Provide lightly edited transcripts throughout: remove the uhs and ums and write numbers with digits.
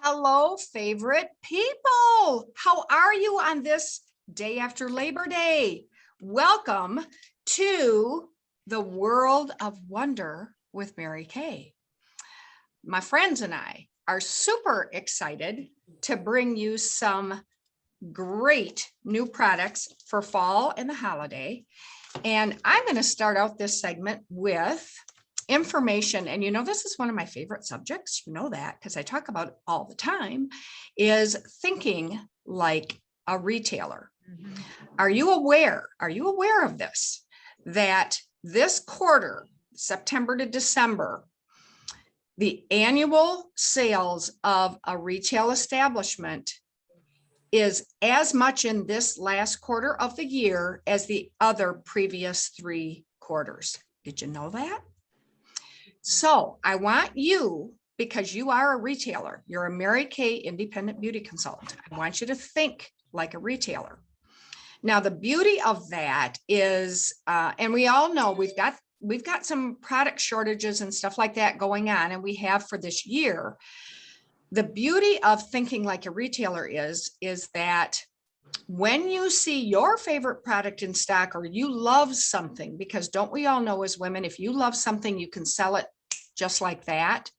Hello, favorite people. How are you on this day after Labor Day? Welcome to the World of Wonder with Mary Kay. My friends and I are super excited to bring you some great new products for fall and the holiday. And I'm going to start out this segment with information. And this is one of my favorite subjects. You know that because I talk about it all the time, is thinking like a retailer. Are you aware of this? That this quarter, September to December, the annual sales of a retail establishment is as much in this last quarter of the year as the other previous 3 quarters. Did you know that? So I want you, because you are a retailer, you're a Mary Kay independent beauty consultant. I want you to think like a retailer. Now, the beauty of that is, and we all know we've got some product shortages and stuff like that going on, and we have for this year. The beauty of thinking like a retailer is that when you see your favorite product in stock or you love something, because don't we all know as women, if you love something, you can sell it just like that.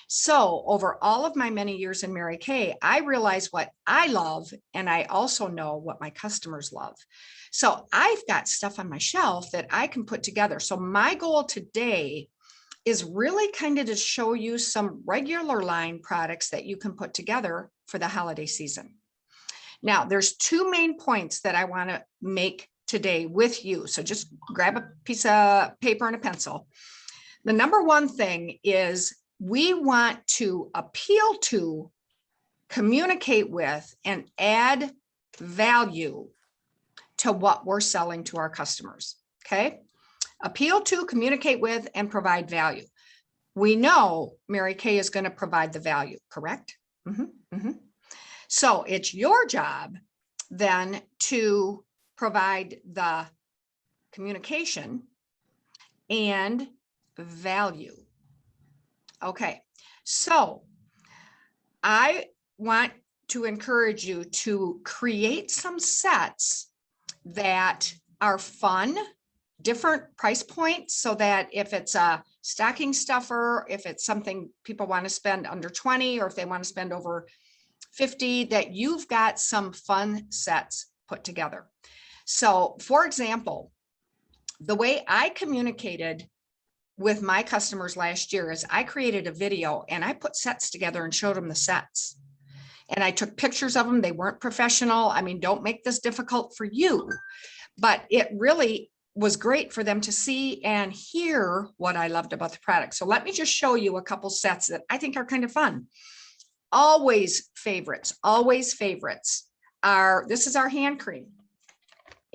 So over all of my many years in Mary Kay, I realize what I love, and I also know what my customers love. So I've got stuff on my shelf that I can put together. So my goal today is really kind of to show you some regular line products that you can put together for the holiday season. Now, there's 2 main points that I want to make today with you. So just grab a piece of paper and a pencil. The number one thing is we want to appeal to, communicate with, and add value to what we're selling to our customers. Okay. Appeal to, communicate with, and provide value. We know Mary Kay is going to provide the value, correct? So it's your job then to provide the communication and value. Okay, so I want to encourage you to create some sets that are fun, different price points, so that if it's a stocking stuffer, if it's something people want to spend under 20, or if they want to spend over 50, that you've got some fun sets put together. So for example, the way I communicated with my customers last year is I created a video and I put sets together and showed them the sets. And I took pictures of them. They weren't professional. I mean, don't make this difficult for you, but it really was great for them to see and hear what I loved about the product. So let me just show you a couple sets that I think are kind of fun. Always favorites are, this is our hand cream.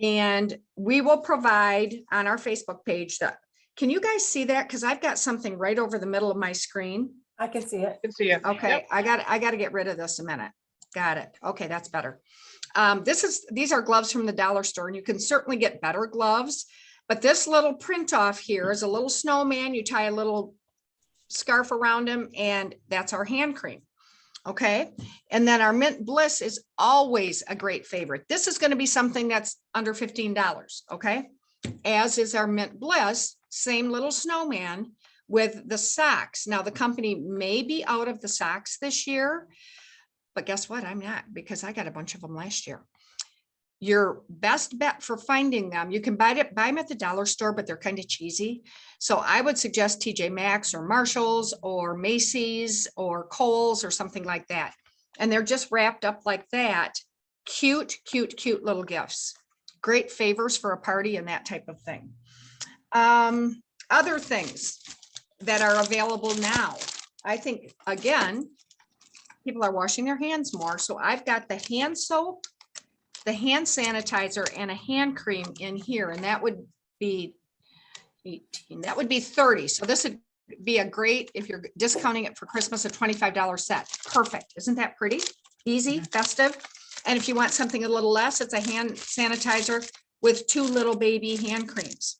And we will provide on our Facebook page that, can you guys see that? Because I've got something right over the middle of my screen. I can see it. Okay, Yep. I got to get rid of this a minute. Got it. Okay, that's better. These are gloves from the dollar store, and you can certainly get better gloves, but this little print off here is a little snowman. You tie a little scarf around him, and that's our hand cream. Okay, and then our Mint Bliss is always a great favorite. This is going to be something that's under $15. Okay, as is our Mint Bliss, same little snowman with the socks. Now the company may be out of the socks this year, but guess what? I'm not, because I got a bunch of them last year. Your best bet for finding them, you can buy them at the dollar store, but they're kind of cheesy. So I would suggest TJ Maxx or Marshalls or Macy's or Kohl's or something like that. And they're just wrapped up like that. Cute, cute, cute little gifts. Great favors for a party and that type of thing. Other things that are available now. I think, again, people are washing their hands more. So I've got the hand soap, the hand sanitizer, and a hand cream in here. And that would be 18, that would be 30. So this would be a great, if you're discounting it for Christmas, a $25 set. Perfect. Isn't that pretty? Easy, festive. And if you want something a little less, it's a hand sanitizer with 2 little baby hand creams.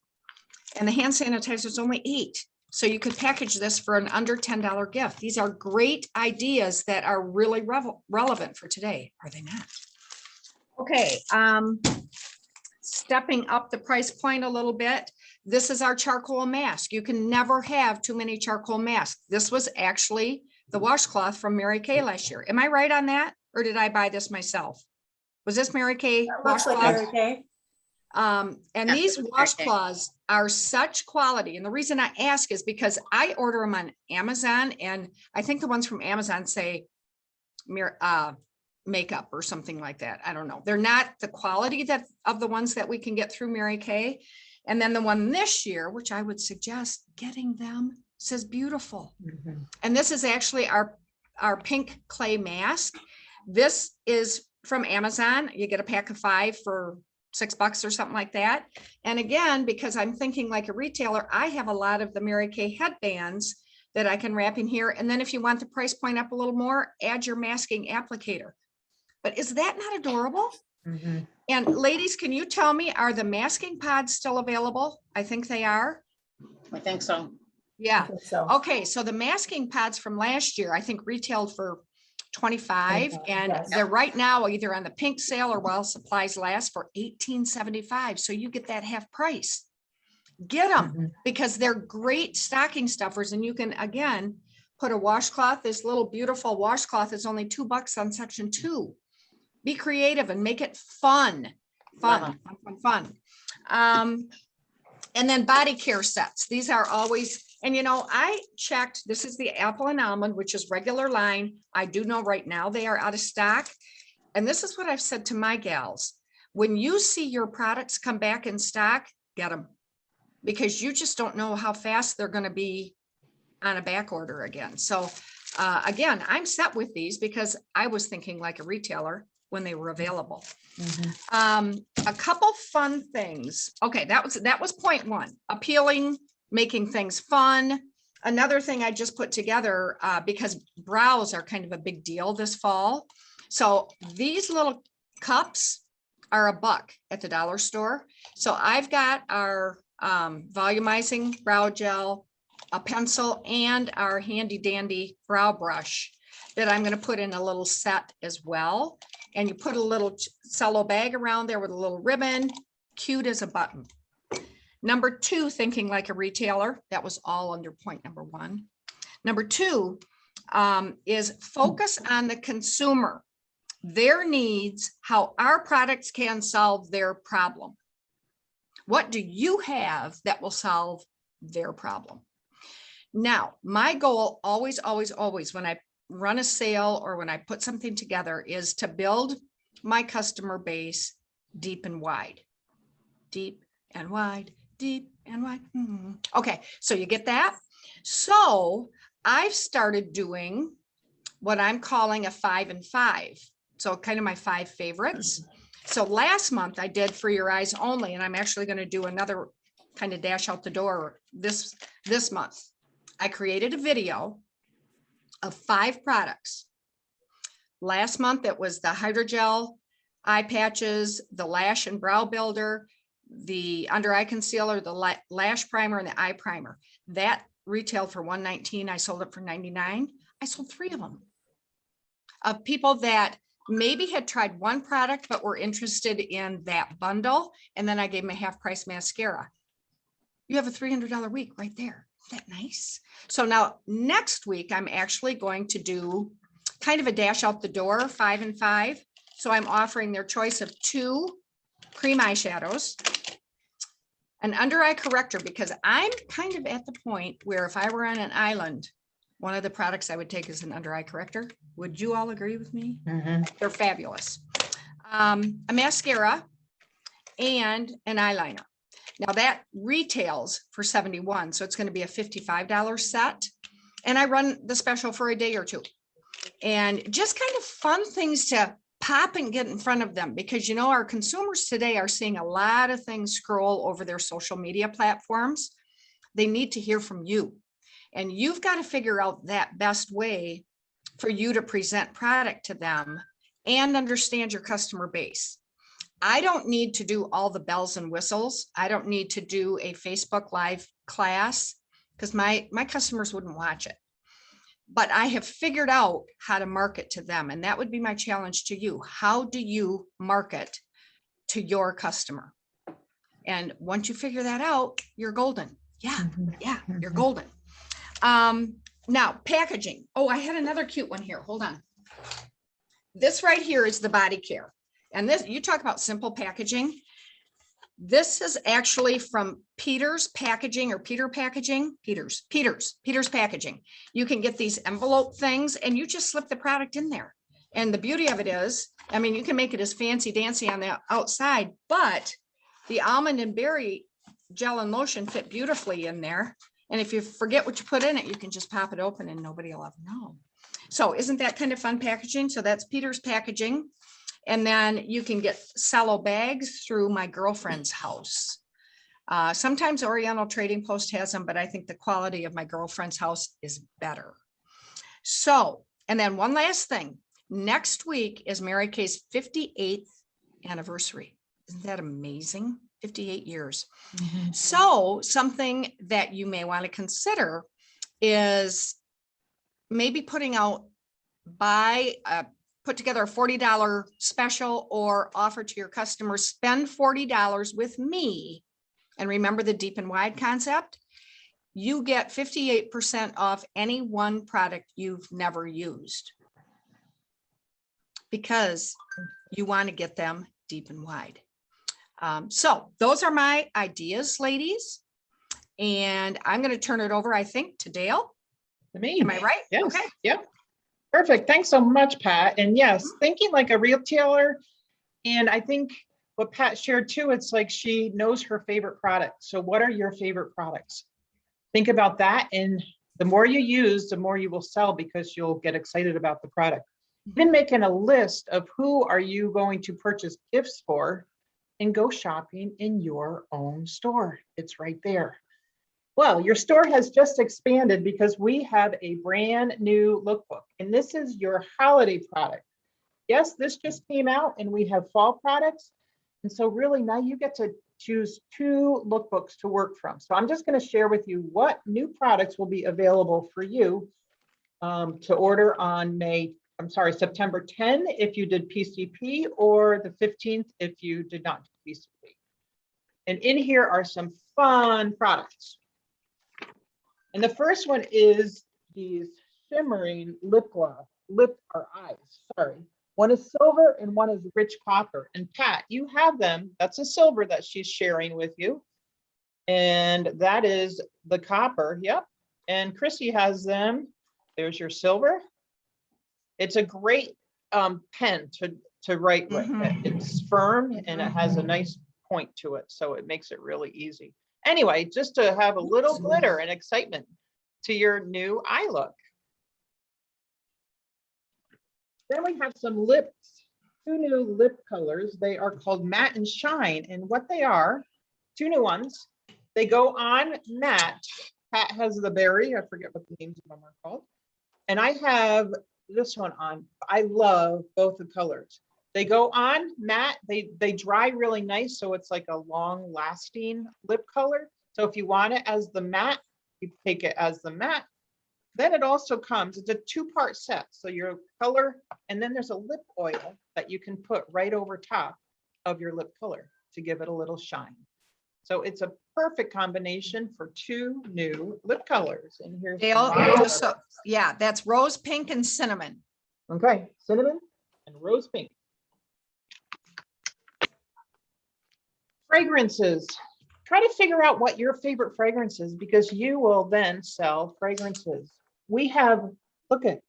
And the hand sanitizer is only $8. So you could package this for an under $10 gift. These are great ideas that are really relevant for today, are they not? Okay, stepping up the price point a little bit. This is our charcoal mask. You can never have too many charcoal masks. This was actually the washcloth from Mary Kay last year. Am I right on that? Or did I buy this myself? Was this Mary Kay Looks like washcloth? Mary Kay. And Yeah, these it was Mary Kay. washcloths are such quality. And the reason I ask is because I order them on Amazon, and I think the ones from Amazon say makeup or something like that. I don't know. They're not the quality that of the ones that we can get through Mary Kay. And then the one this year, which I would suggest getting them, says beautiful. And this is actually our pink clay mask. This is from Amazon. You get a pack of 5 for $6 or something like that. And again, because I'm thinking like a retailer, I have a lot of the Mary Kay headbands that I can wrap in here. And then if you want the price point up a little more, add your masking applicator. But is that not adorable? And ladies, can you tell me, are the masking pods still available? I think they are. I think so. Yeah. So Okay. So the masking pads from last year, I think retailed for 25, and yes. they're right now either on the pink sale or while supplies last for $18.75. So you get that half price. Get them because they're great stocking stuffers, and you can again put a washcloth. This little beautiful washcloth is only $2 on section 2. Be creative and make it fun. And then body care sets. These are always, and you know, I checked, this is the apple and almond, which is regular line. I do know right now they are out of stock. And this is what I've said to my gals. When you see your products come back in stock, get them. Because you just don't know how fast they're going to be on a back order again. So again, I'm set with these because I was thinking like a retailer when they were available. A couple fun things. Okay, that was point 1. Appealing, making things fun. Another thing I just put together because brows are kind of a big deal this fall. So these little cups are $1 at the dollar store. So I've got our volumizing brow gel, a pencil, and our handy dandy brow brush that I'm going to put in a little set as well. And you put a little cello bag around there with a little ribbon, cute as a button. Number 2, thinking like a retailer. That was all under point number 1. Number 2 is focus on the consumer, their needs, how our products can solve their problem. What do you have that will solve their problem? Now, my goal always, when I run a sale or when I put something together is to build my customer base deep and wide, deep and wide, deep and wide. Okay, so you get that? So I've started doing what I'm calling a 5 and 5. So kind of my 5 favorites. So last month I did For Your Eyes Only, and I'm actually going to do another kind of dash out the door this month. I created a video of 5 products. Last month it was the hydrogel eye patches, the lash and brow builder, the under eye concealer, the lash primer, and the eye primer. That retailed for $119. I sold it for $99. I sold 3 of them. Of people that maybe had tried one product but were interested in that bundle, and then I gave them a half price mascara. You have a $300 week right there. Isn't that nice? So now next week I'm actually going to do kind of a dash out the door, 5 and 5. So I'm offering their choice of 2 cream eyeshadows, an under eye corrector, because I'm kind of at the point where if I were on an island, one of the products I would take is an under eye corrector. Would you all agree with me? They're fabulous. A mascara and an eyeliner. Now that retails for $71, so it's going to be a $55 set. And I run the special for a day or 2. And just kind of fun things to pop and get in front of them, because you know our consumers today are seeing a lot of things scroll over their social media platforms. They need to hear from you. And you've got to figure out that best way for you to present product to them and understand your customer base. I don't need to do all the bells and whistles. I don't need to do a Facebook Live class. because my customers wouldn't watch it. But I have figured out how to market to them. And that would be my challenge to you. How do you market to your customer? And once you figure that out, you're golden. Yeah, you're golden. Now packaging. Oh, I had another cute one here. Hold on. This right here is the body care. And this, you talk about simple packaging. This is actually from Peter's Packaging or Peter Packaging, Peter's Packaging. You can get these envelope things and you just slip the product in there. And the beauty of it is, I mean, you can make it as fancy dancy on the outside, but the almond and berry gel and lotion fit beautifully in there. And if you forget what you put in it, you can just pop it open and nobody will ever know. So isn't that kind of fun packaging? So that's Peter's Packaging. And then you can get cello bags through My Girlfriend's House. Sometimes Oriental Trading Post has them, but I think the quality of My Girlfriend's House is better. So, and then one last thing. Next week is Mary Kay's 58th anniversary. Isn't that amazing? 58 years. So something that you may want to consider is maybe putting out, put together a $40 special or offer to your customers, spend $40 with me. And remember the deep and wide concept. You get 58% off any one product you've never used, because you want to get them deep and wide. So those are my ideas, ladies. And I'm going to turn it over, I think, to Dale. To me. Am I right? Yes. Okay. Yep. Perfect. Thanks so much, Pat. And yes, thinking like a retailer. And I think what Pat shared too, it's like she knows her favorite products. So what are your favorite products? Think about that. And the more you use, the more you will sell, because you'll get excited about the product. Then making a list of who are you going to purchase gifts for, and go shopping in your own store. It's right there. Well, your store has just expanded because we have a brand new lookbook, and this is your holiday product. Yes, this just came out and we have fall products. And so really now you get to choose 2 lookbooks to work from. So I'm just going to share with you what new products will be available for you to order on September 10 if you did PCP, or the 15th if you did not do PCP. And in here are some fun products. And the first one is these shimmering lip eyes, sorry. One is silver and one is rich copper. And Pat, you have them. That's a silver that she's sharing with you. And that is the copper, yep. And Chrissy has them. There's your silver. It's a great pen to write with. It's firm and it has a nice point to it. So it makes it really easy. Anyway, just to have a little glitter and excitement to your new eye look. Then we have some lips, 2 new lip colors. They are called Matte and Shine. And what they are, 2 new ones. They go on matte. Pat has the berry. I forget what the names of them are called. And I have this one on. I love both the colors. They go on matte. They dry really nice. So it's like a long lasting lip color. So if you want it as the matte, you take it as the matte. Then it also comes, it's a 2-part set. So your color, and then there's a lip oil that you can put right over top of your lip color to give it a little shine. So it's a perfect combination for 2 new lip colors. And here's Dale, yeah, that's rose pink and cinnamon. Okay, cinnamon and rose pink. Fragrances. Try to figure out what your favorite fragrance is, because you will then sell fragrances. We have, look at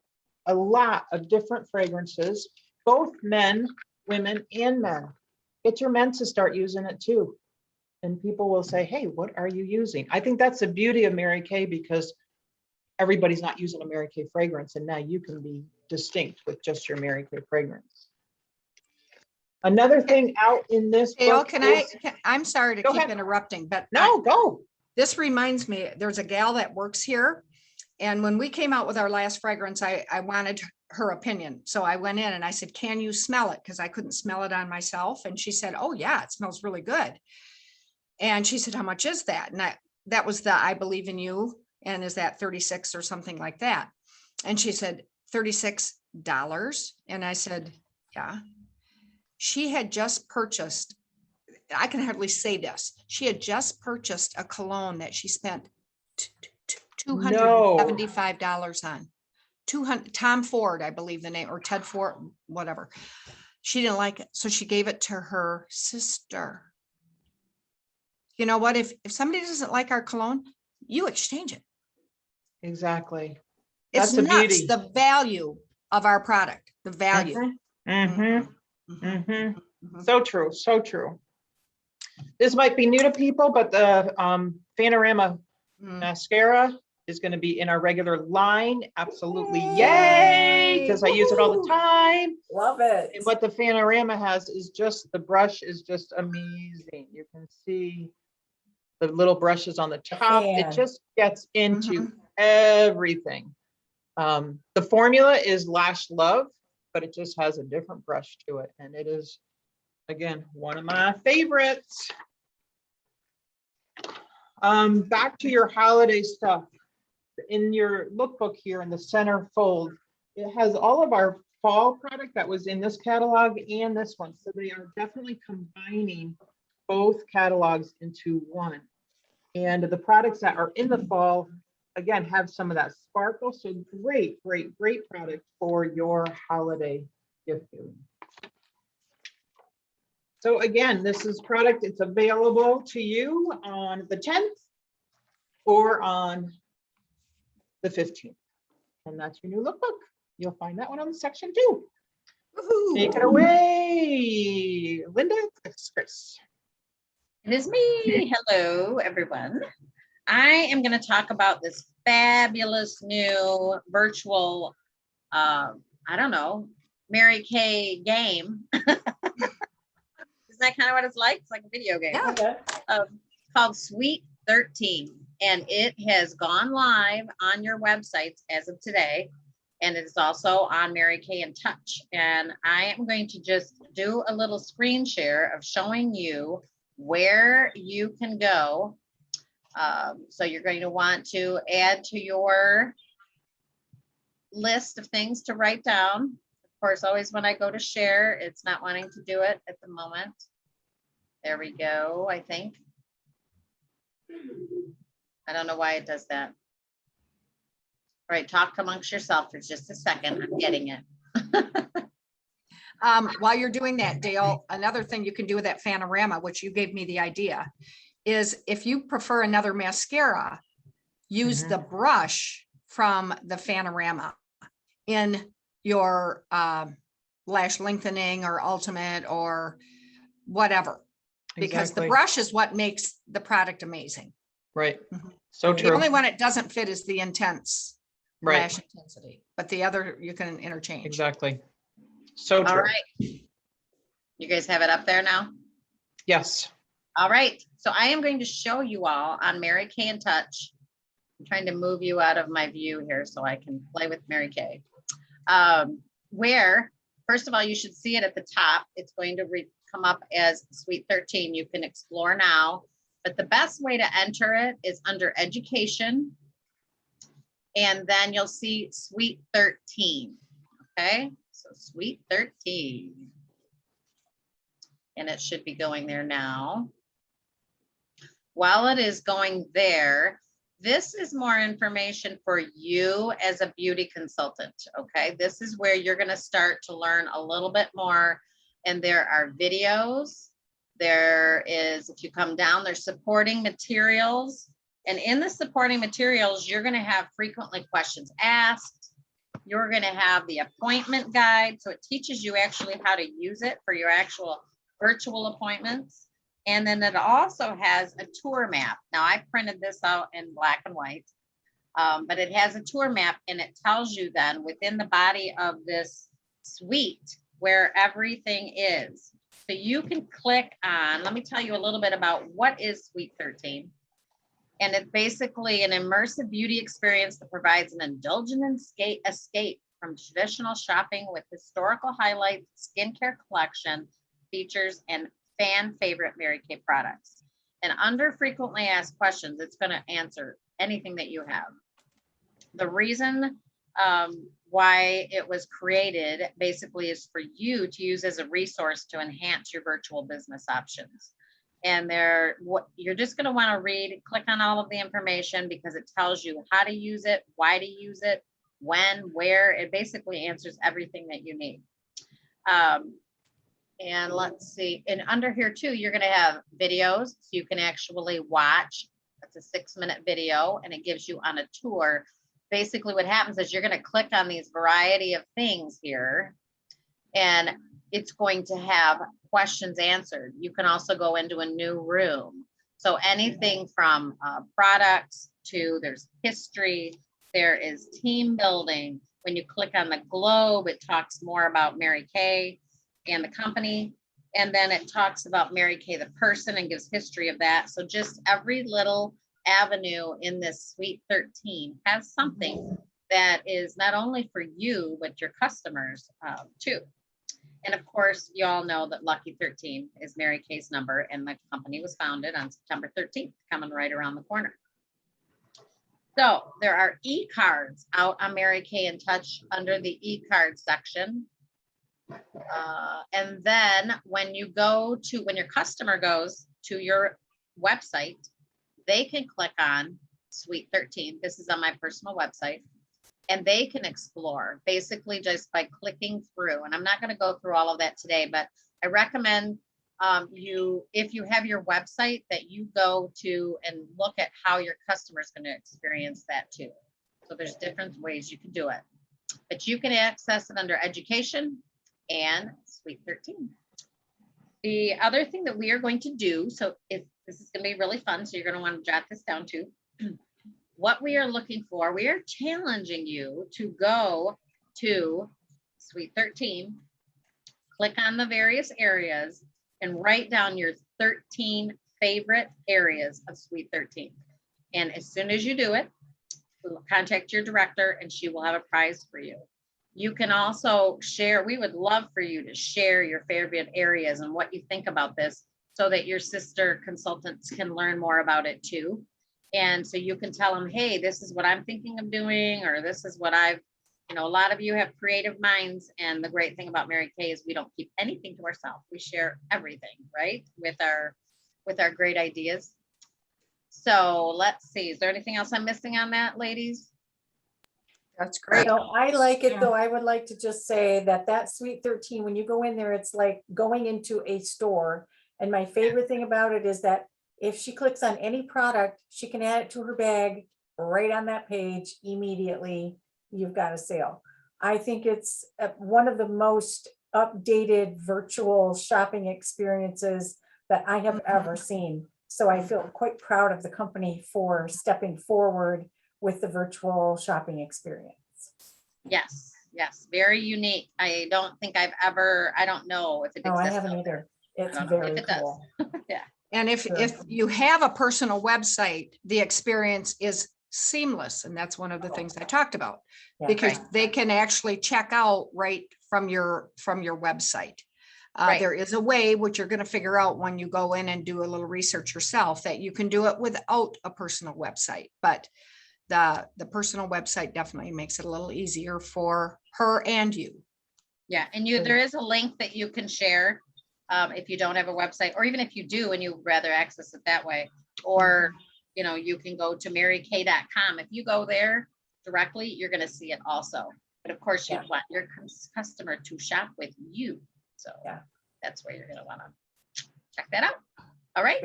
a lot of different fragrances, both men, women, and men. Get your men to start using it too. And people will say, hey, what are you using? I think that's the beauty of Mary Kay, because everybody's not using a Mary Kay fragrance, and now you can be distinct with just your Mary Kay fragrance. Another thing out in this Dale, book I'm sorry to keep interrupting, but no, go. This reminds me, there's a gal that works here. And when we came out with our last fragrance, I wanted her opinion. So I went in and I said, can you smell it? Because I couldn't smell it on myself. And she said, oh yeah, it smells really good. And she said, how much is that? And that was the I Believe in You. And is that 36 or something like that? And she said, $36. And I said, yeah. She had just purchased, I can hardly say this. She had just purchased a cologne that she spent $275 on. 200, Tom Ford, I believe the name, or Ted Ford, whatever. She didn't like it. So she gave it to her sister. You know what? If somebody doesn't like our cologne, you exchange it. Exactly. It's That's a nuts, beauty. the value of our product, the value. Mhm, Mhm, mhm. mhm. So true, so true. This might be new to people, but the Fanorama Mm. mascara is going to be in our regular line. Absolutely, yay! Yay! Because I use it all the Woohoo! time. Love it. And what the Fanorama has is just, the brush is just amazing. You can see the little brushes on the top. It fan. just gets into Mhm. everything. The formula is Lash Love, but it just has a different brush to it. And it is, again, one of my favorites. Back to your holiday stuff. In your lookbook here in the center fold, it has all of our fall product that was in this catalog and this one. So they are definitely combining both catalogs into one. And the products that are in the fall, again, have some of that sparkle. So great, great, great product for your holiday gift giving. So again, this is product, it's available to you on the 10th or on the 15th. And that's your new lookbook. You'll find that one on section 2. Woohoo. Take it away, Linda, Chris. It is me. Hello, everyone. I am going to talk about this fabulous new virtual, I don't know, Mary Kay game. Isn't that kind of what it's like? It's like a video game. Yeah. Okay. Called Sweet 13. And it has gone live on your websites as of today. And it is also on Mary Kay in Touch. And I am going to just do a little screen share of showing you where you can go. So you're going to want to add to your list of things to write down. Of course, always when I go to share, it's not wanting to do it at the moment. There we go, I think. I don't know why it does that. All right, talk amongst yourself for just a second. I'm getting it. While you're doing that, Dale, another thing you can do with that Fanorama, which you gave me the idea, is if you prefer another mascara, use Mhm. the brush from the Fanorama in your lash lengthening or ultimate or whatever, because the Exactly. brush is what makes the product amazing. Right. Mhm. So The true. only one it doesn't fit is the intense Right. lash intensity, but the other you can interchange. Exactly. So All true. right. You guys have it up there now? Yes. All right. So I am going to show you all on Mary Kay in Touch. I'm trying to move you out of my view here so I can play with Mary Kay. Where, first of all, you should see it at the top. It's going to come up as Sweet 13. You can explore now, but the best way to enter it is under Education. And then you'll see Sweet 13. Okay, so Sweet 13. And it should be going there now. While it is going there, this is more information for you as a beauty consultant, okay? This is where you're gonna start to learn a little bit more. And there are videos. There is, if you come down, there's supporting materials. And in the supporting materials, you're gonna have frequently questions asked. You're gonna have the appointment guide. So it teaches you actually how to use it for your actual virtual appointments. And then it also has a tour map. Now I printed this out in black and white, but it has a tour map and it tells you then within the body of this suite where everything is. So you can click on, let me tell you a little bit about what is Sweet 13. And it's basically an immersive beauty experience that provides an indulgent escape from traditional shopping with historical highlights, skincare collection, features, and fan favorite Mary Kay products. And under frequently asked questions, it's going to answer anything that you have. The reason why it was created basically is for you to use as a resource to enhance your virtual business options. And what you're just going to want to read, click on all of the information because it tells you how to use it, why to use it, when, where. It basically answers everything that you need. And let's see, and under here too, you're going to have videos so you can actually watch. That's a 6-minute video and it gives you on a tour. Basically what happens is you're going to click on these variety of things here and it's going to have questions answered. You can also go into a new room. So anything from products to there's history, there is team building. When you click on the globe, it talks more about Mary Kay and the company. And then it talks about Mary Kay, the person, and gives history of that. So just every little avenue in this Suite 13 has something that is not only for you, but your customers too. And of course, you all know that Lucky 13 is Mary Kay's number, and the company was founded on September 13th, coming right around the corner. So there are e-cards out on Mary Kay in Touch under the e-card section. And then when your customer goes to your website, they can click on Suite 13. This is on my personal website. And they can explore basically just by clicking through. And I'm not going to go through all of that today, but I recommend if you have your website, that you go to and look at how your customer is going to experience that too. So there's different ways you can do it, but you can access it under education and Suite 13. The other thing that we are going to do, so if this is going to be really fun, so you're going to want to jot this down too. What we are looking for, we are challenging you to go to Suite 13, click on the various areas and write down your 13 favorite areas of Suite 13. And as soon as you do it, contact your director and she will have a prize for you. You can also share, we would love for you to share your favorite areas and what you think about this so that your sister consultants can learn more about it too. And so you can tell them, hey, this is what I'm thinking of doing, or this is what a lot of you have creative minds. And the great thing about Mary Kay is we don't keep anything to ourselves. We share everything, right? With our great ideas. So let's see, is there anything else I'm missing on that, ladies? That's great. So I like it, though. I would like to just say that Suite 13, when you go in there, it's like going into a store. And my favorite thing about it is that if she clicks on any product, she can add it to her bag right on that page immediately. You've got a sale. I think it's one of the most updated virtual shopping experiences that I have ever seen. So I feel quite proud of the company for stepping forward with the virtual shopping experience. Yes, very unique. I don't know if it exists. No, I haven't either. It's very cool. Yeah. And if you have a personal website, the experience is seamless. And that's one of the things I talked about, Yeah. because they can actually check out right from your website. Right. There is a way, which you're going to figure out when you go in and do a little research yourself, that you can do it without a personal website. But the personal website definitely makes it a little easier for her and you. Yeah, and there is a link that you can share if you don't have a website, or even if you do and you'd rather access it that way, or you can go to marykay.com. If you go there directly, you're going to see it also. But of course, you want your customer to shop with you. So that's where you're going to want to check that out. All right.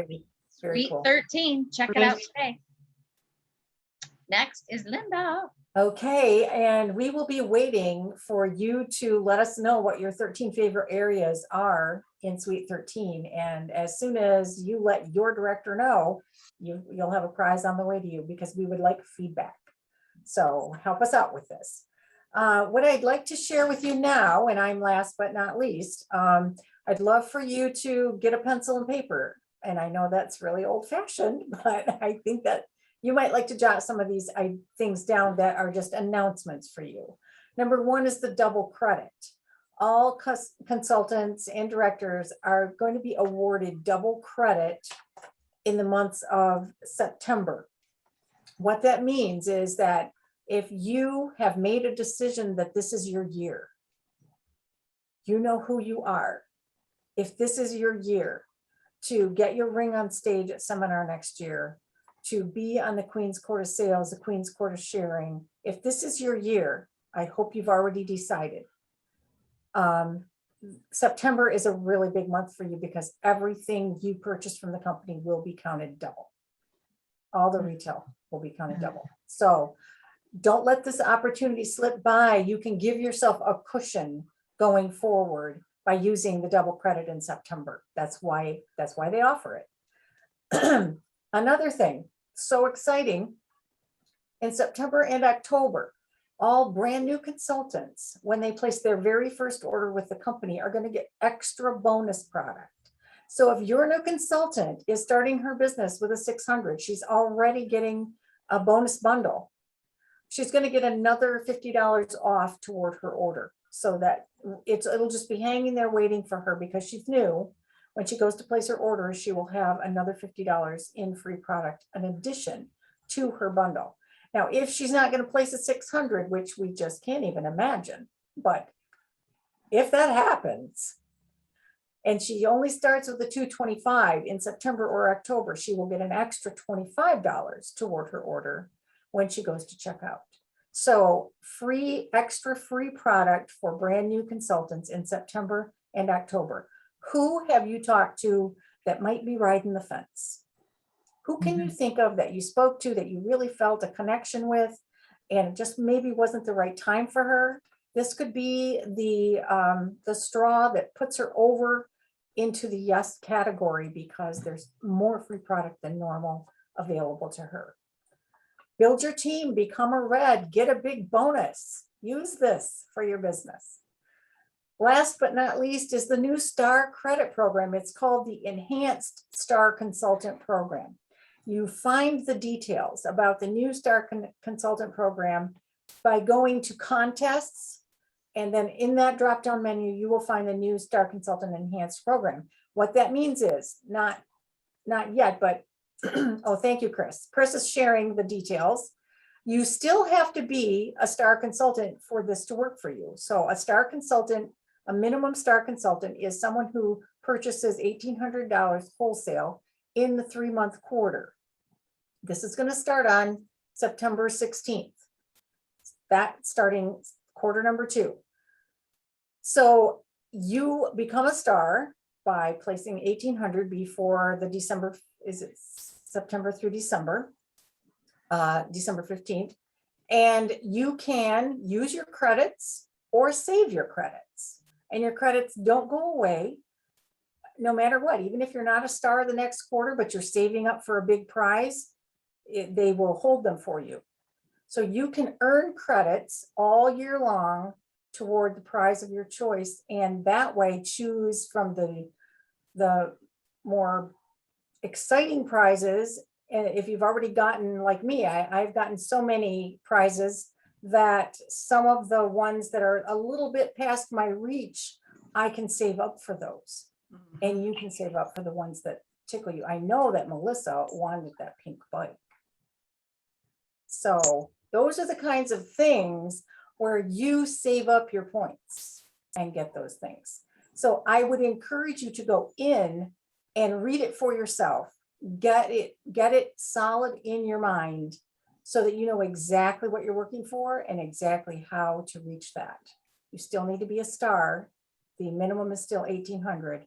Very Suite cool. 13. Check it out today. Next is Linda. Okay, and we will be waiting for you to let us know what your 13 favorite areas are in Suite 13. And as soon as you let your director know, you'll have a prize on the way to you, because we would like feedback. So help us out with this. What I'd like to share with you now, and I'm last but not least, I'd love for you to get a pencil and paper. And I know that's really old-fashioned, but I think that you might like to jot some of these things down that are just announcements for you. Number one is the double credit. All consultants and directors are going to be awarded double credit in the months of September. What that means is that if you have made a decision that this is your year, you know who you are. If this is your year to get your ring on stage at seminar next year, to be on the Queen's Court of Sales, the Queen's Court of Sharing, if this is your year, I hope you've already decided. September is a really big month for you because everything you purchase from the company will be counted double. All the retail will be counted double. So don't let this opportunity slip by. You can give yourself a cushion going forward by using the double credit in September. That's why they offer it. Another thing, so exciting, in September and October, all brand new consultants, when they place their very first order with the company, are going to get extra bonus product. So if your new consultant is starting her business with a 600, she's already getting a bonus bundle. She's going to get another $50 off toward her order, so that it'll just be hanging there waiting for her, because she's new. When she goes to place her order, she will have another $50 in free product in addition to her bundle. Now, if she's not going to place a 600, which we just can't even imagine, but if that happens, and she only starts with the 225 in September or October, she will get an extra $25 toward her order when she goes to check out. So extra free product for brand new consultants in September and October. Who have you talked to that might be riding the fence? Who can you think of that you spoke to that you really felt a connection with, and it just maybe wasn't the right time for her? This could be the straw that puts her over into the yes category, because there's more free product than normal available to her. Build your team, become a red, get a big bonus. Use this for your business. Last but not least is the new STAR credit program. It's called the Enhanced STAR Consultant Program. You find the details about the new STAR Consultant Program by going to contests, and then in that drop-down menu, you will find the new STAR Consultant Enhanced Program. What that means is, not yet, but oh, thank you, Chris. Chris is sharing the details. You still have to be a STAR consultant for this to work for you. So a STAR consultant, a minimum STAR consultant, is someone who purchases $1,800 wholesale in the 3-month quarter. This is going to start on September 16th. That starting quarter number 2. So you become a STAR by placing 1,800 before the December, is it September through December, December 15th. And you can use your credits or save your credits. And your credits don't go away no matter what. Even if you're not a STAR the next quarter, but you're saving up for a big prize, they will hold them for you. So you can earn credits all year long toward the prize of your choice, and that way choose from the more exciting prizes. And if you've already gotten, like me, I've gotten so many prizes that some of the ones that are a little bit past my reach, I can save up for those. And you can save up for the ones that tickle you. I know that Melissa wanted that pink bike. So those are the kinds of things where you save up your points and get those things. So I would encourage you to go in and read it for yourself. Get it solid in your mind so that you know exactly what you're working for and exactly how to reach that. You still need to be a STAR. The minimum is still 1,800,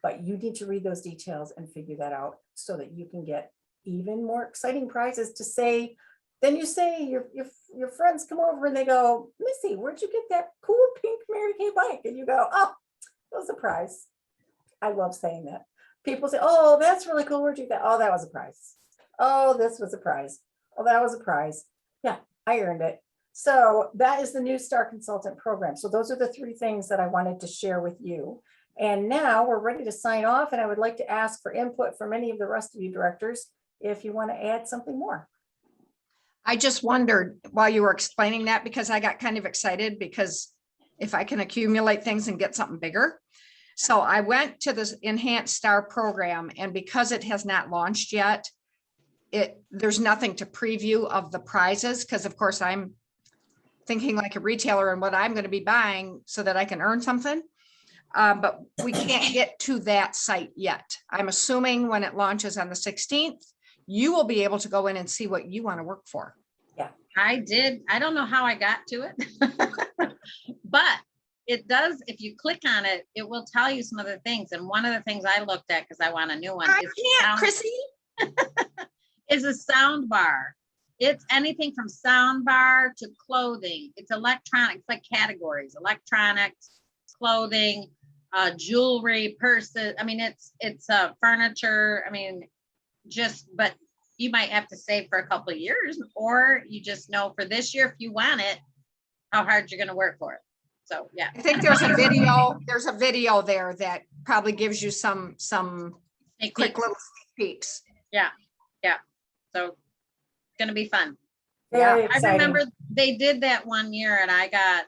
but you need to read those details and figure that out so that you can get even more exciting prizes to say. Then you say your friends come over and they go, Missy, where'd you get that cool pink Mary Kay bike? And you go, oh, that was a prize. I love saying that. People say, oh, that's really cool. Where'd you get that? Oh, that was a prize. Oh, this was a prize. Oh, that was a prize. Yeah, I earned it. So that is the new STAR Consultant Program. So those are the 3 things that I wanted to share with you. And now we're ready to sign off. And I would like to ask for input from any of the rest of you directors if you want to add something more. I just wondered while you were explaining that, because I got kind of excited, because if I can accumulate things and get something bigger. So I went to this Enhanced STAR program, and because it has not launched yet, there's nothing to preview of the prizes, because of course I'm thinking like a retailer and what I'm going to be buying so that I can earn something. But we can't get to that site yet. I'm assuming when it launches on the 16th, you will be able to go in and see what you want to work for. I did. I don't know how I got to it. But it does, if you click on it, it will tell you some other things. And one of the things I looked at, because I want a new one, I is can't, Chrissy. is a sound bar. It's anything from sound bar to clothing. It's electronics, like categories, electronics, clothing, jewelry, purses. I mean, it's furniture. I mean, but you might have to save for a couple of years, or you just know for this year, if you want it, how hard you're going to work for it. So, yeah. I think there's a video there that probably gives you some Sneak quick peeks. little sneak peeks. So it's going to be fun. Very I exciting. remember they did that one year and I got,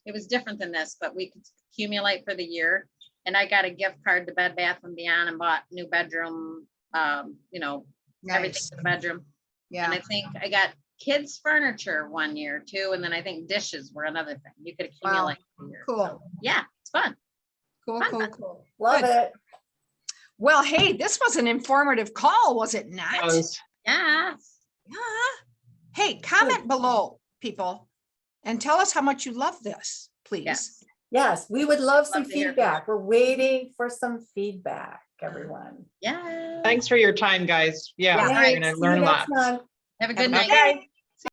it was different than this, but we could accumulate for the year. And I got a gift card to Bed Bath & Beyond and bought new bedroom, everything Nice. for the bedroom. And Yeah. I think I got kids furniture one year too. And then I think dishes were another thing you could accumulate. for the year. Cool. So, yeah, it's fun. Cool, Fun, cool, fun. cool. Love Good. it. Well, hey, this was an informative call, was it not? Yeah. Yeah. Hey, comment below, people, and tell us how much you love this, please. Yes. Yes, we would love some Love to hear from feedback. We're waiting for some feedback, everyone. Yeah. Thanks for your time, guys. Yeah, Yeah. I'm Thanks. gonna See you learn next lots. month. Have a good Have a night. good Okay.